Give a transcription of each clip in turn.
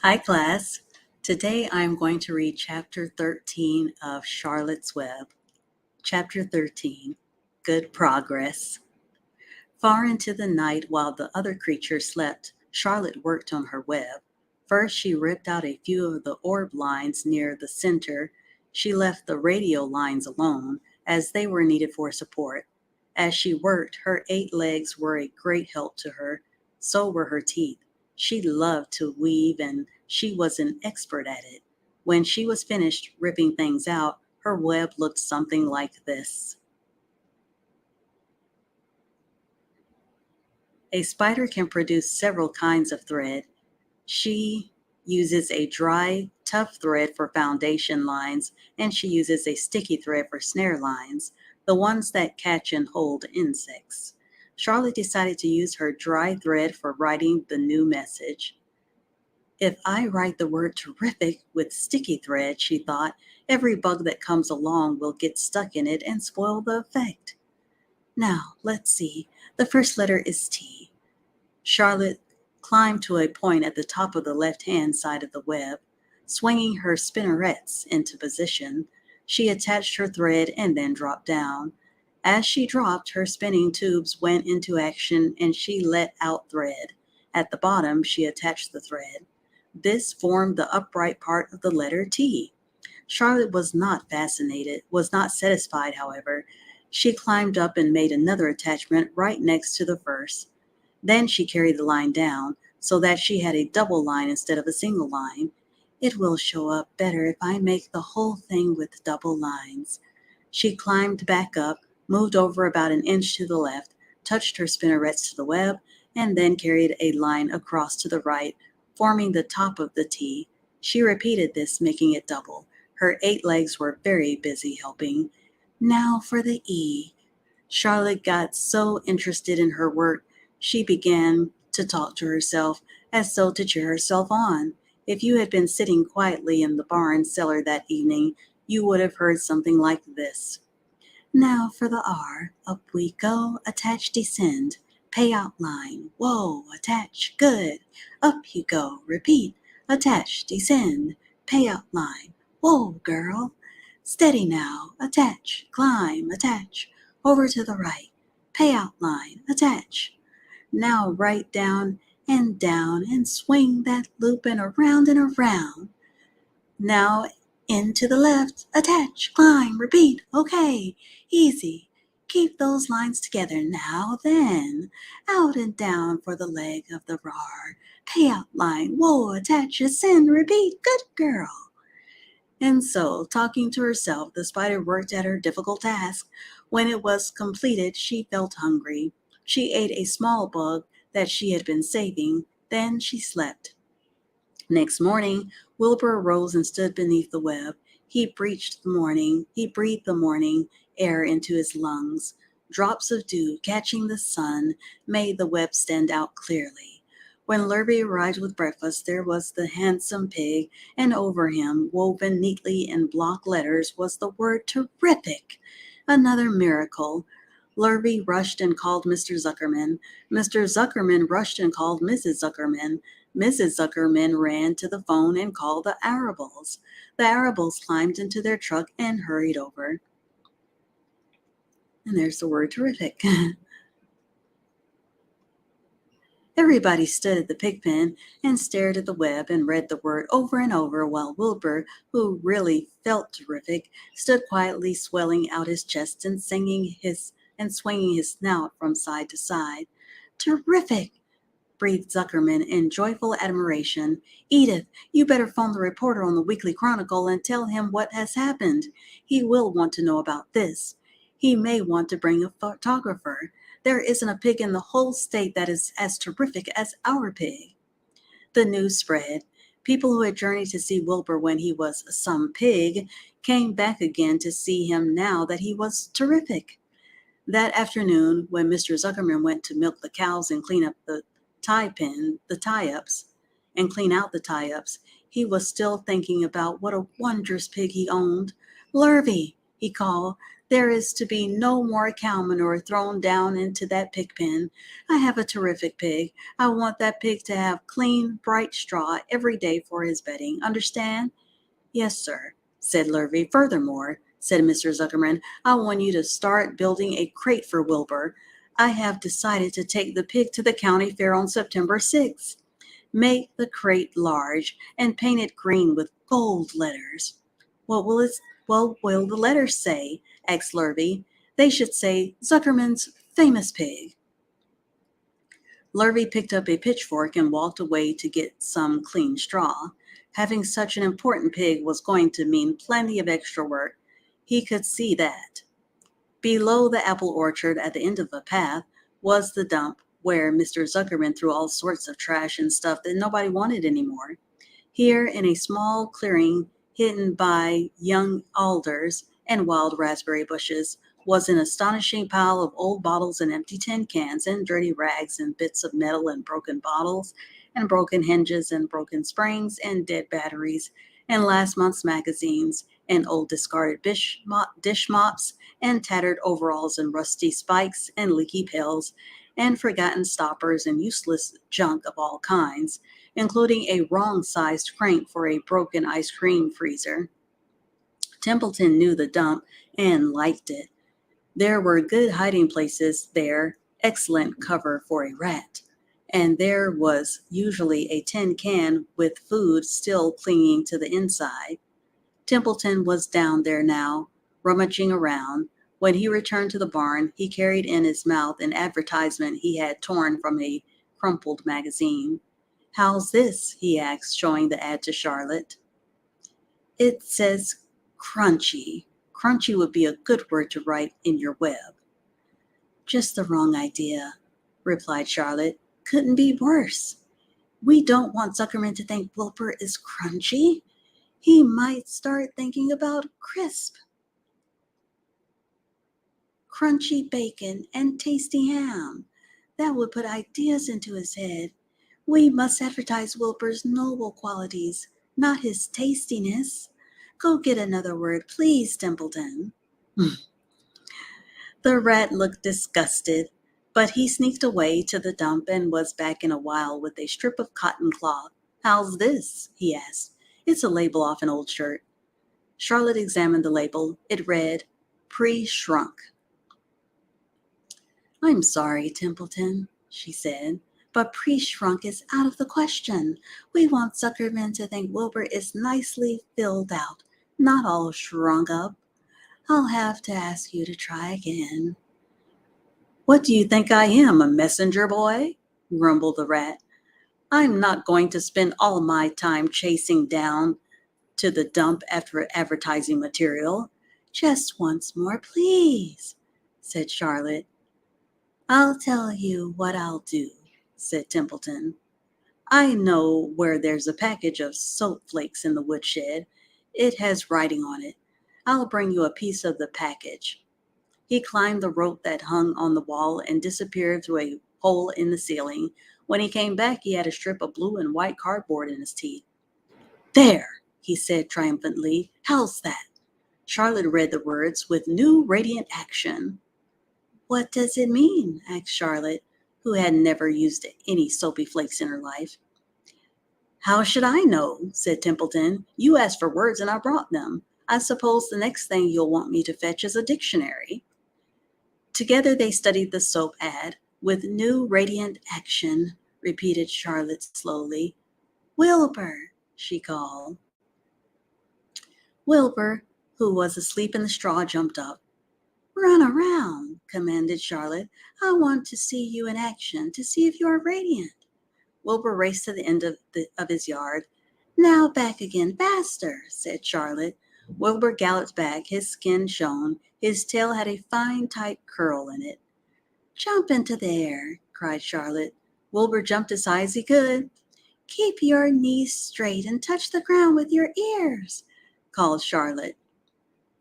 Hi class. Today I'm going to read chapter 13 of Charlotte's Web. Chapter 13, Good Progress. Far into the night while the other creatures slept, Charlotte worked on her web. First she ripped out a few of the orb lines near the center. She left the radial lines alone, as they were needed for support. As she worked, her 8 legs were a great help to her. So were her teeth. She loved to weave and she was an expert at it. When she was finished ripping things out, her web looked something like this. A spider can produce several kinds of thread. She uses a dry, tough thread for foundation lines, and she uses a sticky thread for snare lines, the ones that catch and hold insects. Charlotte decided to use her dry thread for writing the new message. If I write the word terrific with sticky thread, she thought, every bug that comes along will get stuck in it and spoil the effect. Now, let's see. The first letter is T. Charlotte climbed to a point at the top of the left-hand side of the web. Swinging her spinnerets into position, she attached her thread and then dropped down. As she dropped, her spinning tubes went into action and she let out thread. At the bottom, she attached the thread. This formed the upright part of the letter T. Charlotte was not satisfied, however. She climbed up and made another attachment right next to the first. Then she carried the line down so that she had a double line instead of a single line. It will show up better if I make the whole thing with double lines. She climbed back up, moved over about an inch to the left, touched her spinnerets to the web, and then carried a line across to the right, forming the top of the T. She repeated this, making it double. Her 8 legs were very busy helping. Now for the E. Charlotte got so interested in her work, she began to talk to herself as though to cheer herself on. If you had been sitting quietly in the barn cellar that evening, you would have heard something like this. Now for the R. Up we go, attach, descend, pay out line, whoa, attach, good. Up you go, repeat, attach, descend, pay out line, whoa, girl. Steady now, attach, climb, attach, over to the right, pay out line, attach. Now right down and swing that loop and around and around. Now into the left, attach, climb, repeat, okay, easy. Keep those lines together now then. Out and down for the leg of the R. Pay out line, whoa, attach, ascend, repeat, good girl. And so, talking to herself, the spider worked at her difficult task. When it was completed, she felt hungry. She ate a small bug that she had been saving. Then she slept. Next morning, Wilbur arose and stood beneath the web. He breathed the morning air into his lungs. Drops of dew catching the sun made the web stand out clearly. When Lurvy arrived with breakfast, there was the handsome pig, and over him, woven neatly in block letters, was the word terrific. Another miracle. Lurvy rushed and called Mr. Zuckerman. Mr. Zuckerman rushed and called Mrs. Zuckerman. Mrs. Zuckerman ran to the phone and called the Arables. The Arables climbed into their truck and hurried over. And there's the word terrific. Everybody stood at the pig pen and stared at the web and read the word over and over while Wilbur, who really felt terrific, stood quietly swelling out his chest and swinging his snout from side to side. Terrific! Breathed Zuckerman in joyful admiration. Edith, you better phone the reporter on the Weekly Chronicle and tell him what has happened. He will want to know about this. He may want to bring a photographer. There isn't a pig in the whole state that is as terrific as our pig. The news spread. People who had journeyed to see Wilbur when he was some pig came back again to see him now that he was terrific. That afternoon, when Mr. Zuckerman went to milk the cows and clean out the tie-ups, he was still thinking about what a wondrous pig he owned. Lurvy, he called, There is to be no more cow manure thrown down into that pig pen. I have a terrific pig. I want that pig to have clean, bright straw every day for his bedding. Understand? Yes, sir, said Lurvy. Furthermore, said Mr. Zuckerman, I want you to start building a crate for Wilbur. I have decided to take the pig to the county fair on September 6th. Make the crate large and paint it green with gold letters. What will the letters say? Asked Lurvy. They should say Zuckerman's famous pig. Lurvy picked up a pitchfork and walked away to get some clean straw. Having such an important pig was going to mean plenty of extra work. He could see that. Below the apple orchard at the end of the path was the dump where Mr. Zuckerman threw all sorts of trash and stuff that nobody wanted anymore. Here, in a small clearing hidden by young alders and wild raspberry bushes, was an astonishing pile of old bottles and empty tin cans and dirty rags and bits of metal and broken bottles and broken hinges and broken springs and dead batteries and last month's magazines and old discarded dish mops and tattered overalls and rusty spikes and leaky pails and forgotten stoppers and useless junk of all kinds, including a wrong-sized crank for a broken ice cream freezer. Templeton knew the dump and liked it. There were good hiding places there, excellent cover for a rat, and there was usually a tin can with food still clinging to the inside. Templeton was down there now, rummaging around. When he returned to the barn, he carried in his mouth an advertisement he had torn from a crumpled magazine. How's this? He asked, showing the ad to Charlotte. It says crunchy. Crunchy would be a good word to write in your web. Just the wrong idea, replied Charlotte. Couldn't be worse. We don't want Zuckerman to think Wilbur is crunchy. He might start thinking about crisp. Crunchy bacon and tasty ham. That would put ideas into his head. We must advertise Wilbur's noble qualities, not his tastiness. Go get another word, please, Templeton. The rat looked disgusted, but he sneaked away to the dump and was back in a while with a strip of cotton cloth. How's this? He asked. It's a label off an old shirt. Charlotte examined the label. It read, Pre-shrunk. I'm sorry, Templeton, she said, but pre-shrunk is out of the question. We want Zuckerman to think Wilbur is nicely filled out, not all shrunk up. I'll have to ask you to try again. What do you think I am, a messenger boy? Grumbled the rat. I'm not going to spend all my time chasing down to the dump after advertising material. Just once more, please, said Charlotte. I'll tell you what I'll do, said Templeton. I know where there's a package of soap flakes in the woodshed. It has writing on it. I'll bring you a piece of the package. He climbed the rope that hung on the wall and disappeared through a hole in the ceiling. When he came back, he had a strip of blue and white cardboard in his teeth. There, he said triumphantly. How's that? Charlotte read the words with new radiant action. What does it mean? Asked Charlotte, who had never used any soapy flakes in her life. How should I know? Said Templeton. You asked for words and I brought them. I suppose the next thing you'll want me to fetch is a dictionary. Together they studied the soap ad. With new radiant action, repeated Charlotte slowly. Wilbur, she called. Wilbur, who was asleep in the straw, jumped up. Run around, commanded Charlotte. I want to see you in action, to see if you are radiant. Wilbur raced to the end of his yard. Now back again, faster, said Charlotte. Wilbur galloped back. His skin shone. His tail had a fine, tight curl in it. Jump into the air, cried Charlotte. Wilbur jumped as high as he could. Keep your knees straight and touch the ground with your ears, called Charlotte.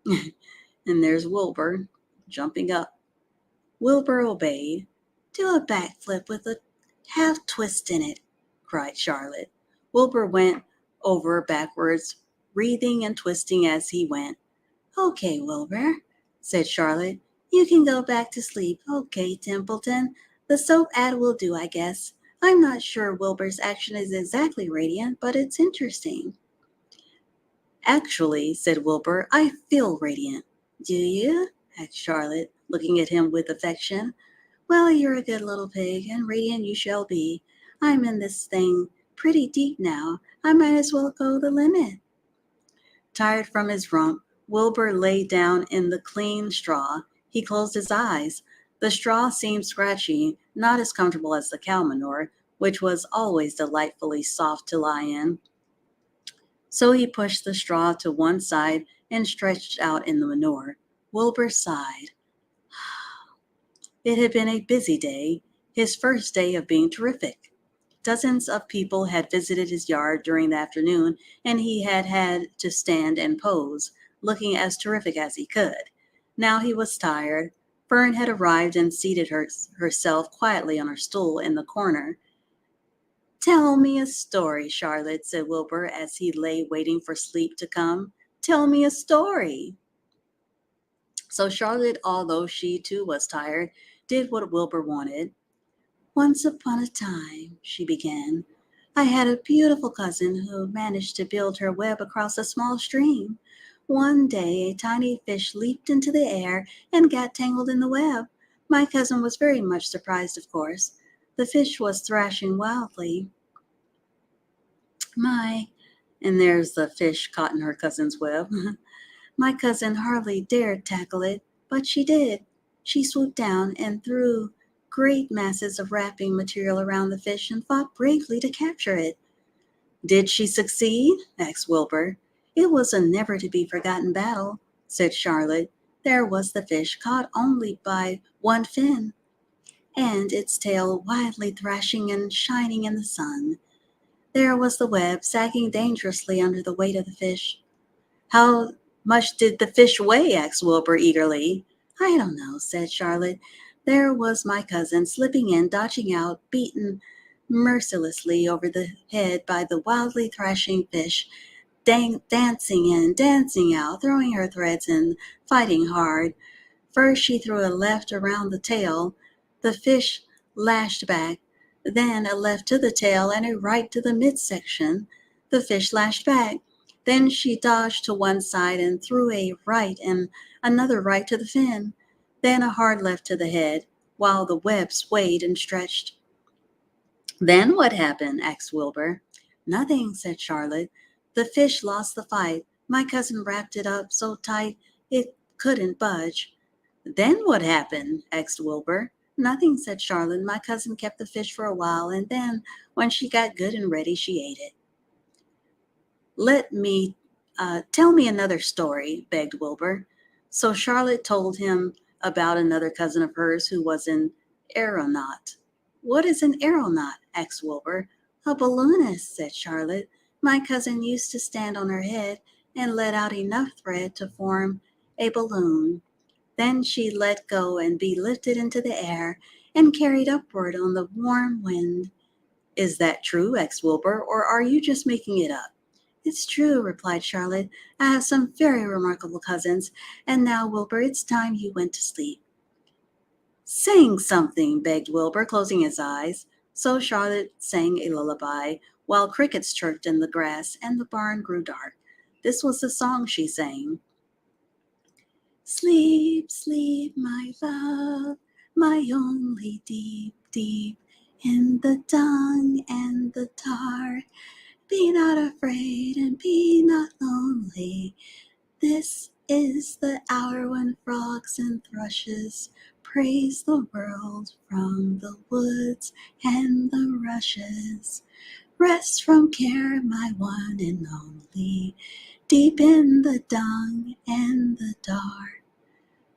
And there's Wilbur, jumping up. Wilbur obeyed. Do a backflip with a half twist in it, cried Charlotte. Wilbur went over backwards, wreathing and twisting as he went. Okay, Wilbur, said Charlotte. "You can go back to sleep. Okay, Templeton. The soap ad will do, I guess. I'm not sure Wilbur's action is exactly radiant, but it's interesting." "Actually," said Wilbur, "I feel radiant." "Do you?" asked Charlotte, looking at him with affection. "Well, you're a good little pig, and radiant you shall be. I'm in this thing pretty deep now. I might as well go the limit." Tired from his romp, Wilbur lay down in the clean straw. He closed his eyes. The straw seemed scratchy, not as comfortable as the cow manure, which was always delightfully soft to lie in. So he pushed the straw to one side and stretched out in the manure. Wilbur sighed. It had been a busy day, his first day of being terrific. Dozens of people had visited his yard during the afternoon, and he had had to stand and pose, looking as terrific as he could. Now he was tired. Fern had arrived and seated herself quietly on her stool in the corner. "Tell me a story, Charlotte," said Wilbur as he lay waiting for sleep to come. "Tell me a story." So Charlotte, although she too was tired, did what Wilbur wanted. "Once upon a time," she began, "I had a beautiful cousin who managed to build her web across a small stream. One day a tiny fish leaped into the air and got tangled in the web. My cousin was very much surprised, of course. The fish was thrashing wildly. My, and there's the fish caught in her cousin's web. My cousin hardly dared tackle it, but she did. She swooped down and threw great masses of wrapping material around the fish and fought bravely to capture it." "Did she succeed?" asked Wilbur. "It was a never-to-be-forgotten battle," said Charlotte. "There was the fish, caught only by one fin, and its tail widely thrashing and shining in the sun. There was the web, sagging dangerously under the weight of the fish." "How much did the fish weigh?" asked Wilbur eagerly. "I don't know," said Charlotte. "There was my cousin, slipping in, dodging out, beaten mercilessly over the head by the wildly thrashing fish, dancing in, dancing out, throwing her threads and fighting hard. First she threw a left around the tail. The fish lashed back, then a left to the tail and a right to the midsection. The fish lashed back. Then she dodged to one side and threw a right and another right to the fin. Then a hard left to the head, while the web swayed and stretched." "Then what happened?" asked Wilbur. "Nothing," said Charlotte. "The fish lost the fight. My cousin wrapped it up so tight it couldn't budge." "Then what happened?" asked Wilbur. "Nothing," said Charlotte. "My cousin kept the fish for a while, and then, when she got good and ready, she ate it." Tell me another story," begged Wilbur. So Charlotte told him about another cousin of hers who was an aeronaut. "What is an aeronaut?" asked Wilbur. "A balloonist," said Charlotte. "My cousin used to stand on her head and let out enough thread to form a balloon. Then she let go and be lifted into the air and carried upward on the warm wind." "Is that true?" asked Wilbur, "or are you just making it up?" "It's true," replied Charlotte. "I have some very remarkable cousins. And now, Wilbur, it's time you went to sleep." "Sing something," begged Wilbur, closing his eyes. So Charlotte sang a lullaby, while crickets chirped in the grass and the barn grew dark. This was the song she sang. "Sleep, sleep, my love, my only deep, deep, in the dung and the tar. Be not afraid and be not lonely. This is the hour when frogs and thrushes praise the world from the woods and the rushes. Rest from care, my one and only, deep in the dung and the dark."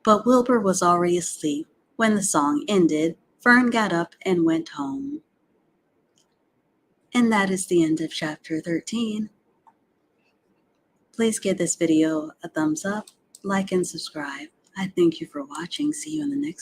But Wilbur was already asleep. When the song ended, Fern got up and went home. And that is the end of chapter 13. Please give this video a thumbs up, like, and subscribe. I thank you for watching. See you in the next